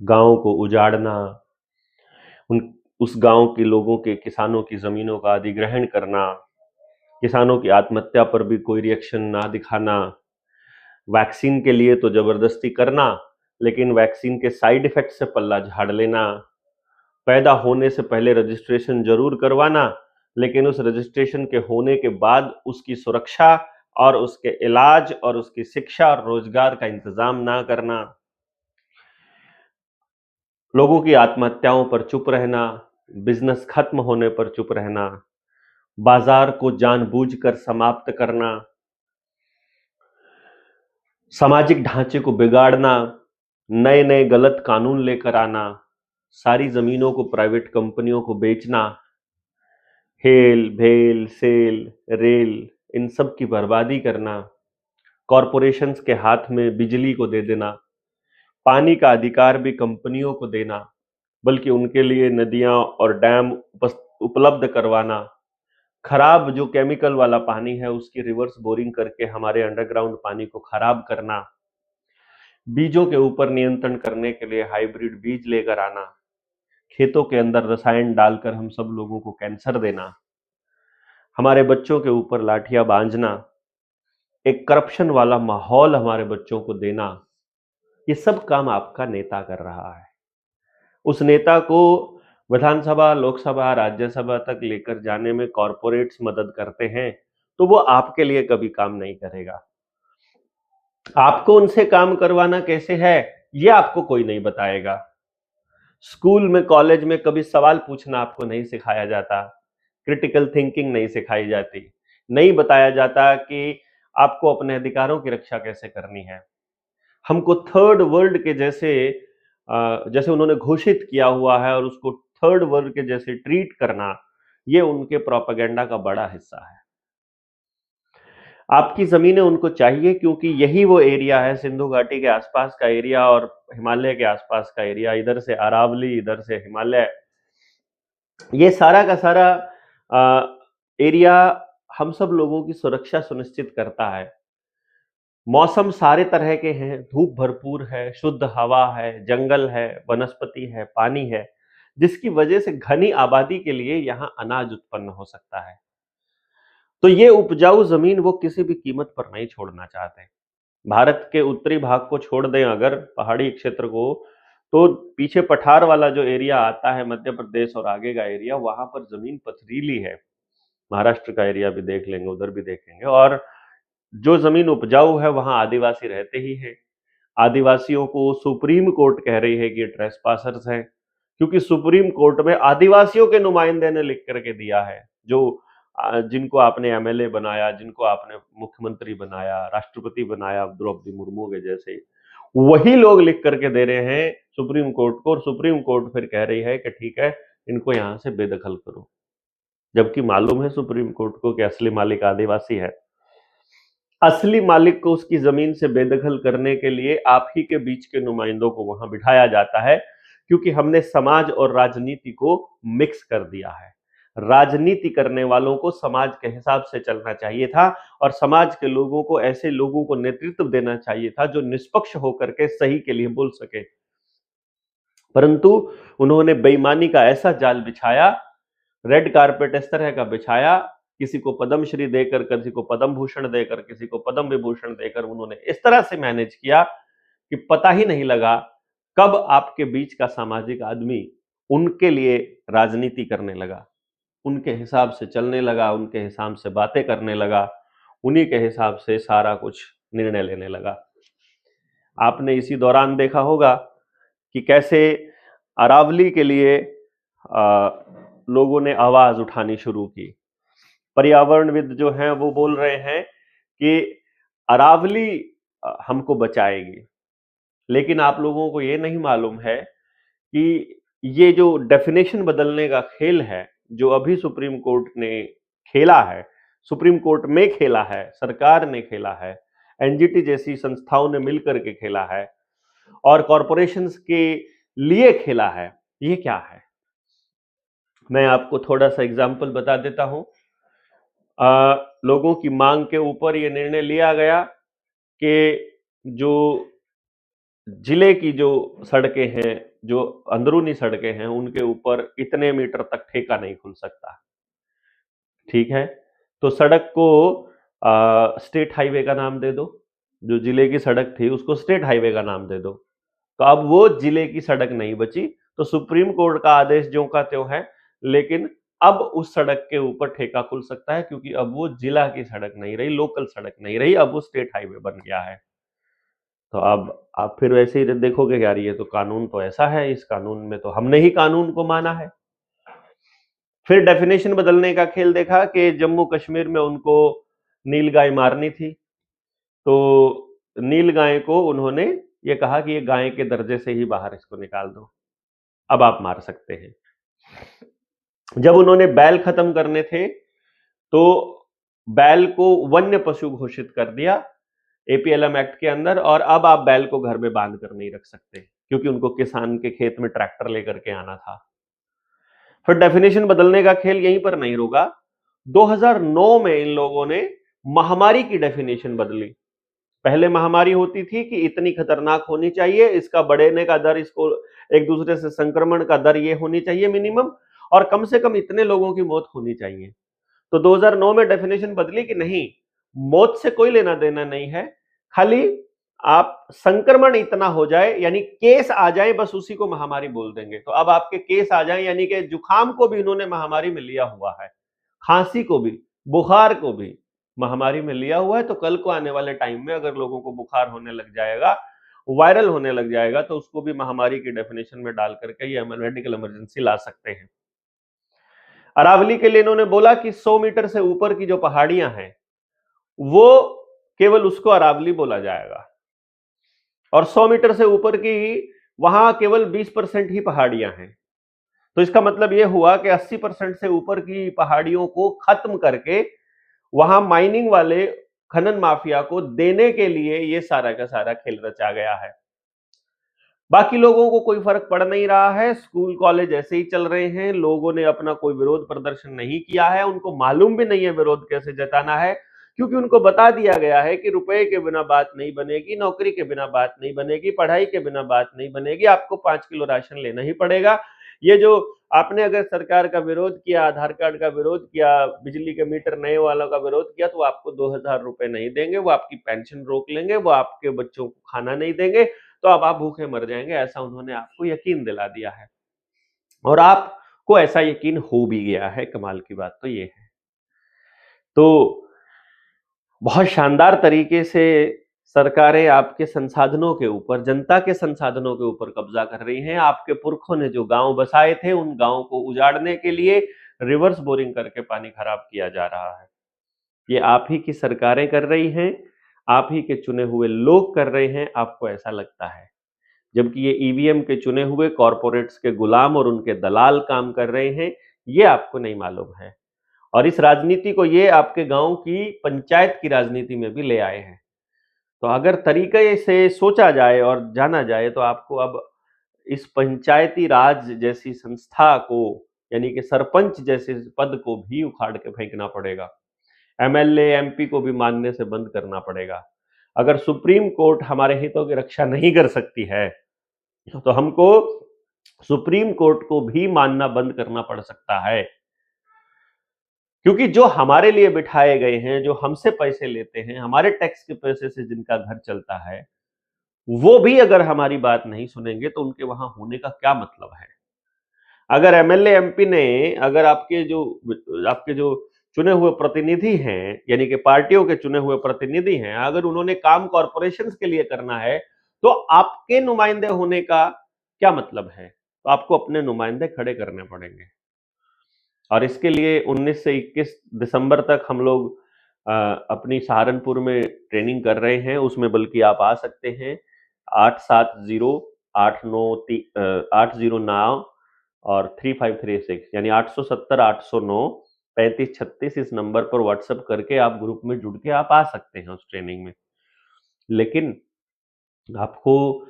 गांव को उजाड़ना, उन उस गांव के लोगों के किसानों की जमीनों का अधिग्रहण करना, किसानों की आत्महत्या पर भी कोई रिएक्शन ना दिखाना, वैक्सीन के लिए तो जबरदस्ती करना, लेकिन वैक्सीन के साइड इफेक्ट से पल्ला झाड़ लेना, पैदा होने से पहले रजिस्ट्रेशन जरूर करवाना, लेकिन उस रजिस्ट्रेशन के होने के बाद उसकी सुरक्षा और उसके इलाज और उसकी शिक्षा और रोजगार का इंतजाम ना करना, लोगों की आत्महत्याओं पर चुप रहना, बिजनेस खत्म होने पर चुप रहना, बाजार को जानबूझकर समाप्त करना, सामाजिक ढांचे को बिगाड़ना, नए नए गलत कानून लेकर आना, सारी जमीनों को प्राइवेट कंपनियों को बेचना, हेल भेल सेल रेल इन सब की बर्बादी करना, कॉरपोरेशंस के हाथ में बिजली को दे देना, पानी का अधिकार भी कंपनियों को देना, बल्कि उनके लिए नदियां और डैम उपलब्ध करवाना, खराब जो केमिकल वाला पानी है उसकी रिवर्स बोरिंग करके हमारे अंडरग्राउंड पानी को खराब करना, बीजों के ऊपर नियंत्रण करने के लिए हाइब्रिड बीज लेकर आना, खेतों के अंदर रसायन डालकर हम सब लोगों को कैंसर देना, हमारे बच्चों के ऊपर लाठियां बांधना, एक करप्शन वाला माहौल हमारे बच्चों को देना, ये सब काम आपका नेता कर रहा है। उस नेता को विधानसभा, लोकसभा, राज्यसभा तक लेकर जाने में कॉरपोरेट्स मदद करते हैं, तो वो आपके लिए कभी काम नहीं करेगा। आपको उनसे काम करवाना कैसे है, ये आपको कोई नहीं बताएगा। स्कूल में, कॉलेज में कभी सवाल पूछना आपको नहीं सिखाया जाता, क्रिटिकल थिंकिंग नहीं सिखाई जाती, नहीं बताया जाता कि आपको अपने अधिकारों की रक्षा कैसे करनी है। हमको थर्ड वर्ल्ड के जैसे जैसे उन्होंने घोषित किया हुआ है और उसको थर्ड वर्ल्ड के जैसे ट्रीट करना, ये उनके प्रोपेगेंडा का बड़ा हिस्सा है। आपकी जमीनें उनको चाहिए क्योंकि यही वो एरिया है, सिंधु घाटी के आसपास का एरिया और हिमालय के आसपास का एरिया, इधर से अरावली, इधर से हिमालय, ये सारा का सारा एरिया हम सब लोगों की सुरक्षा सुनिश्चित करता है। मौसम सारे तरह के हैं, धूप भरपूर है, शुद्ध हवा है, जंगल है, वनस्पति है, पानी है, जिसकी वजह से घनी आबादी के लिए यहाँ अनाज उत्पन्न हो सकता है। तो ये उपजाऊ जमीन वो किसी भी कीमत पर नहीं छोड़ना चाहते। भारत के उत्तरी भाग को छोड़ दें अगर, पहाड़ी क्षेत्र को, तो पीछे पठार वाला जो एरिया आता है, मध्य प्रदेश और आगे का एरिया, वहां पर जमीन पथरीली है। महाराष्ट्र का एरिया भी देख लेंगे, उधर भी देखेंगे, और जो जमीन उपजाऊ है वहां आदिवासी रहते ही हैं। आदिवासियों को सुप्रीम कोर्ट कह रही है कि ये ट्रेसपासर्स हैं, क्योंकि सुप्रीम कोर्ट में आदिवासियों के नुमाइंदे ने लिख करके दिया है, जो जिनको आपने एमएलए बनाया, जिनको आपने मुख्यमंत्री बनाया, राष्ट्रपति बनाया, द्रौपदी मुर्मू के जैसे, वही लोग लिख करके दे रहे हैं सुप्रीम कोर्ट को, और सुप्रीम कोर्ट फिर कह रही है कि ठीक है, इनको यहां से बेदखल करो, जबकि मालूम है सुप्रीम कोर्ट को कि असली मालिक आदिवासी है। असली मालिक को उसकी जमीन से बेदखल करने के लिए आप ही के बीच के नुमाइंदों को वहां बिठाया जाता है, क्योंकि हमने समाज और राजनीति को मिक्स कर दिया है। राजनीति करने वालों को समाज के हिसाब से चलना चाहिए था, और समाज के लोगों को ऐसे लोगों को नेतृत्व देना चाहिए था जो निष्पक्ष होकर के सही के लिए बोल सके। परंतु उन्होंने बेईमानी का ऐसा जाल बिछाया, रेड कारपेट इस तरह का बिछाया, किसी को पद्मश्री देकर, किसी को पद्म भूषण देकर, किसी को पद्म विभूषण देकर उन्होंने इस तरह से मैनेज किया कि पता ही नहीं लगा कब आपके बीच का सामाजिक आदमी उनके लिए राजनीति करने लगा, उनके हिसाब से चलने लगा, उनके हिसाब से बातें करने लगा, उन्हीं के हिसाब से सारा कुछ निर्णय लेने लगा। आपने इसी दौरान देखा होगा कि कैसे अरावली के लिए लोगों ने आवाज उठानी शुरू की। पर्यावरणविद जो हैं वो बोल रहे हैं कि अरावली हमको बचाएगी, लेकिन आप लोगों को ये नहीं मालूम है कि ये जो डेफिनेशन बदलने का खेल है, जो अभी सुप्रीम कोर्ट ने खेला है, सुप्रीम कोर्ट में खेला है, सरकार ने खेला है, एनजीटी जैसी संस्थाओं ने मिलकर के खेला है और कॉरपोरेशंस के लिए खेला है, ये क्या है? मैं आपको थोड़ा सा एग्जाम्पल बता देता हूं। लोगों की मांग के ऊपर यह निर्णय लिया गया कि जो जिले की जो सड़कें हैं, जो अंदरूनी सड़कें हैं, उनके ऊपर इतने मीटर तक ठेका नहीं खुल सकता। ठीक है, तो सड़क को स्टेट हाईवे का नाम दे दो। जो जिले की सड़क थी उसको स्टेट हाईवे का नाम दे दो। तो अब वो जिले की सड़क नहीं बची। तो सुप्रीम कोर्ट का आदेश ज्यों का त्यों है, लेकिन अब उस सड़क के ऊपर ठेका खुल सकता है, क्योंकि अब वो जिला की सड़क नहीं रही, लोकल सड़क नहीं रही, अब वो स्टेट हाईवे बन गया है। तो अब आप फिर वैसे ही देखोगे यार, ये तो कानून तो ऐसा है, इस कानून में तो हमने ही कानून को माना है। फिर डेफिनेशन बदलने का खेल देखा कि जम्मू कश्मीर में उनको नीलगाय मारनी थी, तो नीलगाय को उन्होंने ये कहा कि ये गाय के दर्जे से ही बाहर इसको निकाल दो, अब आप मार सकते हैं। जब उन्होंने बैल खत्म करने थे, तो बैल को वन्य पशु घोषित कर दिया एपीएलएम एक्ट के अंदर, और अब आप बैल को घर में बांध कर नहीं रख सकते, क्योंकि उनको किसान के खेत में ट्रैक्टर लेकर के आना था। फिर डेफिनेशन बदलने का खेल यहीं पर नहीं रुका। 2009 में इन लोगों ने महामारी की डेफिनेशन बदली। पहले महामारी होती थी कि इतनी खतरनाक होनी चाहिए, इसका बढ़ने का दर, इसको एक दूसरे से संक्रमण का दर ये होनी चाहिए मिनिमम, और कम से कम इतने लोगों की मौत होनी चाहिए। तो 2009 में डेफिनेशन बदली कि नहीं, मौत से कोई लेना देना नहीं है, खाली आप संक्रमण इतना हो जाए, यानी केस आ जाए, बस उसी को महामारी बोल देंगे। तो अब आपके केस आ जाए, यानी कि जुकाम को भी इन्होंने महामारी में लिया हुआ है, खांसी को भी, बुखार को भी महामारी में लिया हुआ है। तो कल को आने वाले टाइम में अगर लोगों को बुखार होने लग जाएगा, वायरल होने लग जाएगा, तो उसको भी महामारी की डेफिनेशन में डाल करके ये मेडिकल इमरजेंसी ला सकते हैं। अरावली के लिए इन्होंने बोला कि 100 मीटर से ऊपर की जो पहाड़ियां हैं, वो केवल उसको अरावली बोला जाएगा, और 100 मीटर से ऊपर की वहां केवल 20% ही पहाड़ियां हैं। तो इसका मतलब यह हुआ कि 80% से ऊपर की पहाड़ियों को खत्म करके वहां माइनिंग वाले खनन माफिया को देने के लिए यह सारा का सारा खेल रचा गया है। बाकी लोगों को कोई फर्क पड़ नहीं रहा है, स्कूल कॉलेज ऐसे ही चल रहे हैं, लोगों ने अपना कोई विरोध प्रदर्शन नहीं किया है, उनको मालूम भी नहीं है विरोध कैसे जताना है, क्योंकि उनको बता दिया गया है कि रुपए के बिना बात नहीं बनेगी, नौकरी के बिना बात नहीं बनेगी, पढ़ाई के बिना बात नहीं बनेगी, आपको 5 किलो राशन लेना ही पड़ेगा। ये जो आपने अगर सरकार का विरोध किया, आधार कार्ड का विरोध किया, बिजली के मीटर नए वालों का विरोध किया, तो आपको 2000 रुपए नहीं देंगे, वो आपकी पेंशन रोक लेंगे, वो आपके बच्चों को खाना नहीं देंगे, तो अब आप भूखे मर जाएंगे, ऐसा उन्होंने आपको यकीन दिला दिया है, और आपको ऐसा यकीन हो भी गया है। कमाल की बात तो ये है। तो बहुत शानदार तरीके से सरकारें आपके संसाधनों के ऊपर, जनता के संसाधनों के ऊपर कब्जा कर रही हैं। आपके पुरखों ने जो गांव बसाए थे, उन गांवों को उजाड़ने के लिए रिवर्स बोरिंग करके पानी खराब किया जा रहा है। ये आप ही की सरकारें कर रही हैं, आप ही के चुने हुए लोग कर रहे हैं, आपको ऐसा लगता है, जबकि ये ईवीएम के चुने हुए कॉरपोरेट्स के गुलाम और उनके दलाल काम कर रहे हैं, ये आपको नहीं मालूम है। और इस राजनीति को ये आपके गांव की पंचायत की राजनीति में भी ले आए हैं। तो अगर तरीके से सोचा जाए और जाना जाए, तो आपको अब इस पंचायती राज जैसी संस्था को, यानी कि सरपंच जैसे पद को भी उखाड़ के फेंकना पड़ेगा, एमएलए एमपी को भी मानने से बंद करना पड़ेगा। अगर सुप्रीम कोर्ट हमारे हितों की रक्षा नहीं कर सकती है, तो हमको सुप्रीम कोर्ट को भी मानना बंद करना पड़ सकता है, क्योंकि जो हमारे लिए बिठाए गए हैं, जो हमसे पैसे लेते हैं, हमारे टैक्स के पैसे से जिनका घर चलता है, वो भी अगर हमारी बात नहीं सुनेंगे, तो उनके वहां होने का क्या मतलब है। अगर एमएलए एमपी ने, अगर आपके जो चुने हुए प्रतिनिधि हैं, यानी कि पार्टियों के चुने हुए प्रतिनिधि हैं, अगर उन्होंने काम कॉरपोरेशंस के लिए करना है, तो आपके नुमाइंदे होने का क्या मतलब है। तो आपको अपने नुमाइंदे खड़े करने पड़ेंगे, और इसके लिए 19 से 21 दिसंबर तक हम लोग अपनी सहारनपुर में ट्रेनिंग कर रहे हैं। उसमें बल्कि आप आ सकते हैं, 870-809 और 3536, यानी 870-809-3536, इस नंबर पर व्हाट्सएप करके आप ग्रुप में जुड़ के आप आ सकते हैं उस ट्रेनिंग में। लेकिन आपको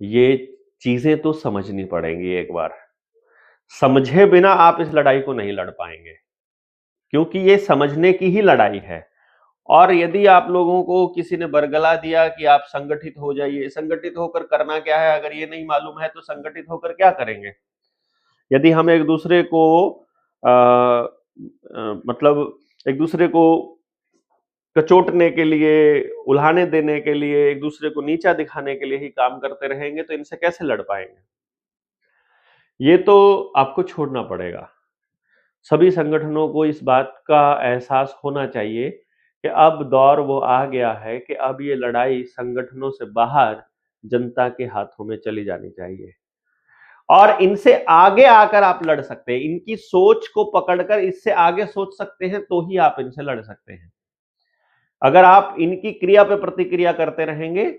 ये चीजें तो समझनी पड़ेंगी एक बार। समझे बिना आप इस लड़ाई को नहीं लड़ पाएंगे, क्योंकि ये समझने की ही लड़ाई है। और यदि आप लोगों को किसी ने बरगला दिया कि आप संगठित हो जाइए, संगठित होकर करना क्या है, अगर ये नहीं मालूम है तो संगठित होकर क्या करेंगे? यदि हम एक दूसरे को मतलब एक दूसरे को कचोटने के लिए, उल्हाने देने के लिए, एक दूसरे को नीचा दिखाने के लिए ही काम करते रहेंगे तो इनसे कैसे लड़ पाएंगे? ये तो आपको छोड़ना पड़ेगा। सभी संगठनों को इस बात का एहसास होना चाहिए कि अब दौर वो आ गया है कि अब ये लड़ाई संगठनों से बाहर जनता के हाथों में चली जानी चाहिए और इनसे आगे आकर आप लड़ सकते हैं। इनकी सोच को पकड़कर इससे आगे सोच सकते हैं तो ही आप इनसे लड़ सकते हैं। अगर आप इनकी क्रिया पे प्रतिक्रिया करते रहेंगे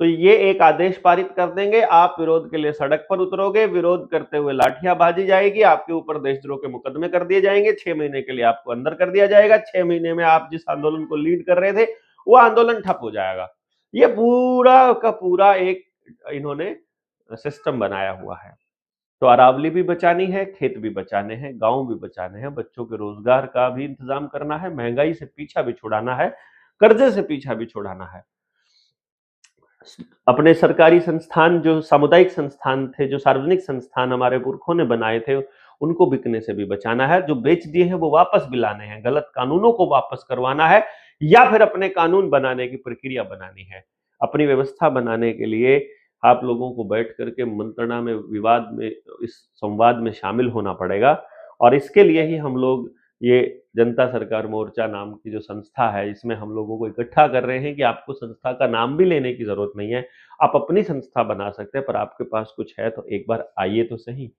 तो ये एक आदेश पारित कर देंगे, आप विरोध के लिए सड़क पर उतरोगे, विरोध करते हुए लाठियां बाजी जाएगी, आपके ऊपर देशद्रोह के मुकदमे कर दिए जाएंगे, 6 महीने के लिए आपको अंदर कर दिया जाएगा, 6 महीने में आप जिस आंदोलन को लीड कर रहे थे वो आंदोलन ठप हो जाएगा। ये पूरा का पूरा एक इन्होंने सिस्टम बनाया हुआ है। तो अरावली भी बचानी है, खेत भी बचाने हैं, गांव भी बचाने हैं, बच्चों के रोजगार का भी इंतजाम करना है, महंगाई से पीछा भी छुड़ाना है, कर्जे से पीछा भी छुड़ाना है। अपने सरकारी संस्थान, जो सामुदायिक संस्थान थे, जो सार्वजनिक संस्थान हमारे पुरखों ने बनाए थे, उनको बिकने से भी बचाना है। जो बेच दिए हैं वो वापस भी लाने हैं, गलत कानूनों को वापस करवाना है या फिर अपने कानून बनाने की प्रक्रिया बनानी है। अपनी व्यवस्था बनाने के लिए आप लोगों को बैठ करके मंत्रणा में, विवाद में, इस संवाद में शामिल होना पड़ेगा और इसके लिए ही हम लोग ये जनता सरकार मोर्चा नाम की जो संस्था है, इसमें हम लोगों को इकट्ठा कर रहे हैं कि आपको संस्था का नाम भी लेने की जरूरत नहीं है, आप अपनी संस्था बना सकते हैं, पर आपके पास कुछ है तो एक बार आइए तो सही।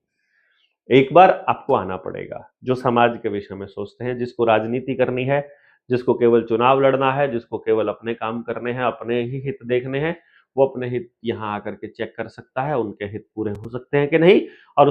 एक बार आपको आना पड़ेगा, जो समाज के विषय में सोचते हैं, जिसको राजनीति करनी है, जिसको केवल चुनाव लड़ना है, जिसको केवल अपने काम करने हैं, अपने ही हित देखने हैं, वो अपने हित यहाँ आकर के चेक कर सकता है, उनके हित पूरे हो सकते हैं कि नहीं, और